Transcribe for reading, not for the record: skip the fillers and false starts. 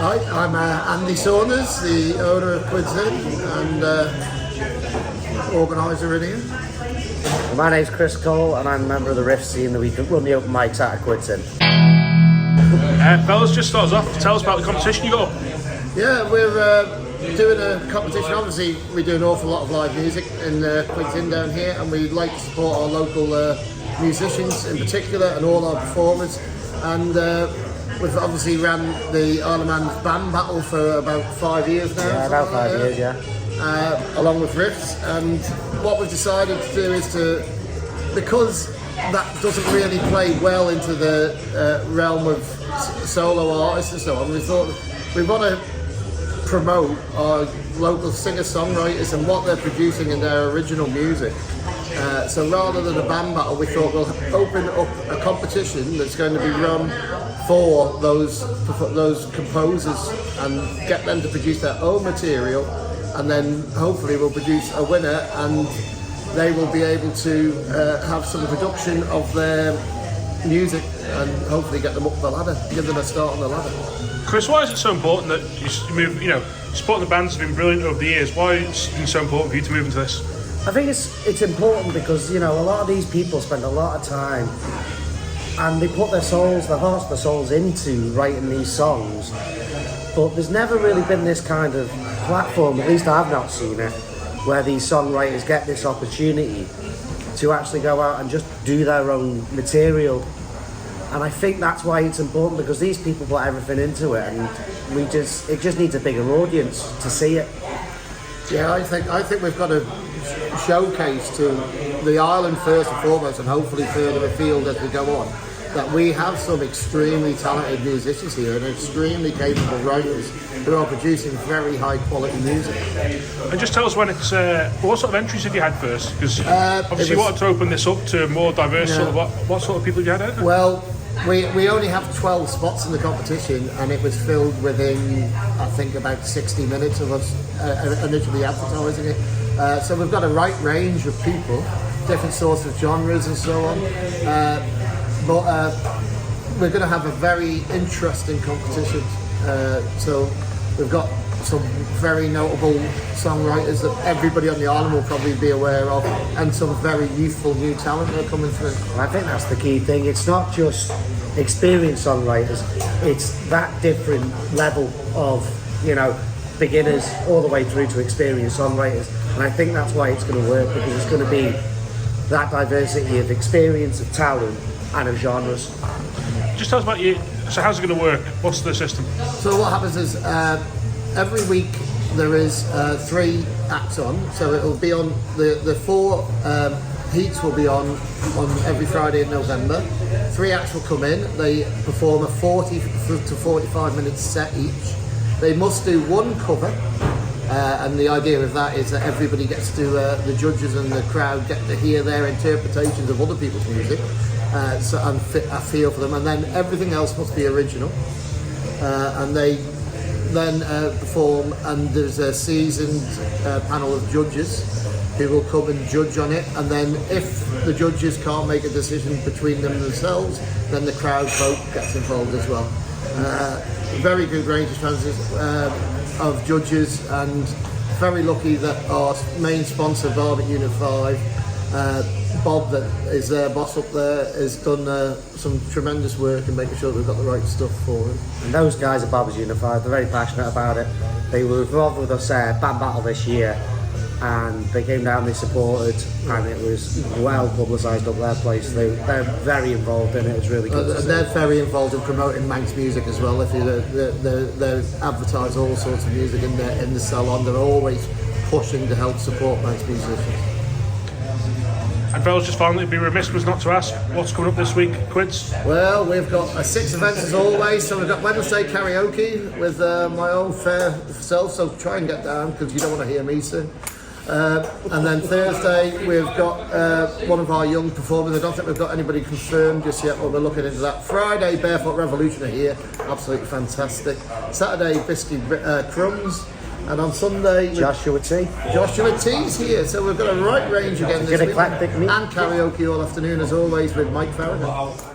Hi, I'm Andy Saunders, the owner of Quids Inn and organiser in here. My name's Chris Cole and I'm a member of the riff scene that we run the open mics at Quids Inn. Fellas, just start us off. Tell us about the competition you got. Yeah, we're doing a competition. Obviously, we do an awful lot of live music in Quids Inn down here, and we like to support our local musicians in particular and all our performers. And we've obviously ran the Isle of Man's band battle for about 5 years now. Yeah, about 5 years, yeah. Along with riffs, and what we've decided to do is to, because that doesn't really play well into the realm of solo artists and so on, we thought we want to promote our local singer-songwriters and what they're producing in their original music. So rather than a band battle, we thought we'll open up a competition that's going to be run for those composers and get them to produce their own material, and then hopefully we'll produce a winner and they will be able to have some production of their music and hopefully get them up the ladder, give them a start on the ladder. Chris, why is it so important that you move, supporting the bands has been brilliant over the years. Why has it been so important for you to move into this? I think it's important because, a lot of these people spend a lot of time and they put their hearts, their souls into writing these songs. But there's never really been this kind of platform, at least I've not seen it, where these songwriters get this opportunity to actually go out and just do their own material. And I think that's why it's important, because these people put everything into it, and it just needs a bigger audience to see it. Yeah, I think we've got to showcase to the island first and foremost, and hopefully further afield as we go on, that we have some extremely talented musicians here and extremely capable writers who are producing very high quality music. And just tell us what sort of entries have you had first? Because obviously you wanted to open this up to more diverse sort of what sort of people have you had out? Well, we only have 12 spots in the competition, and it was filled within, I think, about 60 minutes of us initially advertising it. So we've got a right range of people, different sorts of genres and so on. But we're going to have a very interesting competition. So we've got some very notable songwriters that everybody on the island will probably be aware of, and some very youthful new talent that are coming through. I think that's the key thing. It's not just experienced songwriters, it's that different level of, beginners all the way through to experienced songwriters. And I think that's why it's going to work, because it's going to be that diversity of experience, of talent, and of genres. Just tell us about you. So how's it going to work? What's the system? So what happens is every week there is 3 acts on. So it'll be on the 4 heats will be on every Friday in November. 3 acts will come in. They perform a 40 to 45 minute set each. They must do 1 cover. And the idea of that is that everybody gets to, the judges and the crowd get to hear their interpretations of other people's music, and a feel for them, and then everything else must be original. And they then perform, and there's a seasoned panel of judges who will come and judge on it, and then if the judges can't make a decision between themselves, then the crowd vote gets involved as well. Very good range of judges, and very lucky that our main sponsor, Barber Unit 5, Bob, that is their boss up there, has done some tremendous work in making sure that we've got the right stuff for him. And those guys at Barbers Unified, they're very passionate about it. They were involved with us band battle this year, and they came down, they supported, and it was well publicised up their place. They're very involved in it. It's really good. They're very involved in promoting Manx music as well. If they advertise all sorts of music in the salon, they're always pushing to help support Manx musicians. And fellas, just finally, it'd be remiss was not to ask, what's coming up this week, Quids? Well, we've got 6 events as always. So we've got Wednesday karaoke with my own fair self, so try and get down because you don't want to hear me sing. And then Thursday we've got one of our young performers. I don't think we've got anybody confirmed just yet, but we're looking into that. Friday, Barefoot Revolution are here, absolutely fantastic. Saturday, Biscuit Crumbs. And on Sunday, Joshua T's here, so we've got a right range again this week. Eclectic meet. And karaoke all afternoon as always with Mike Farragut.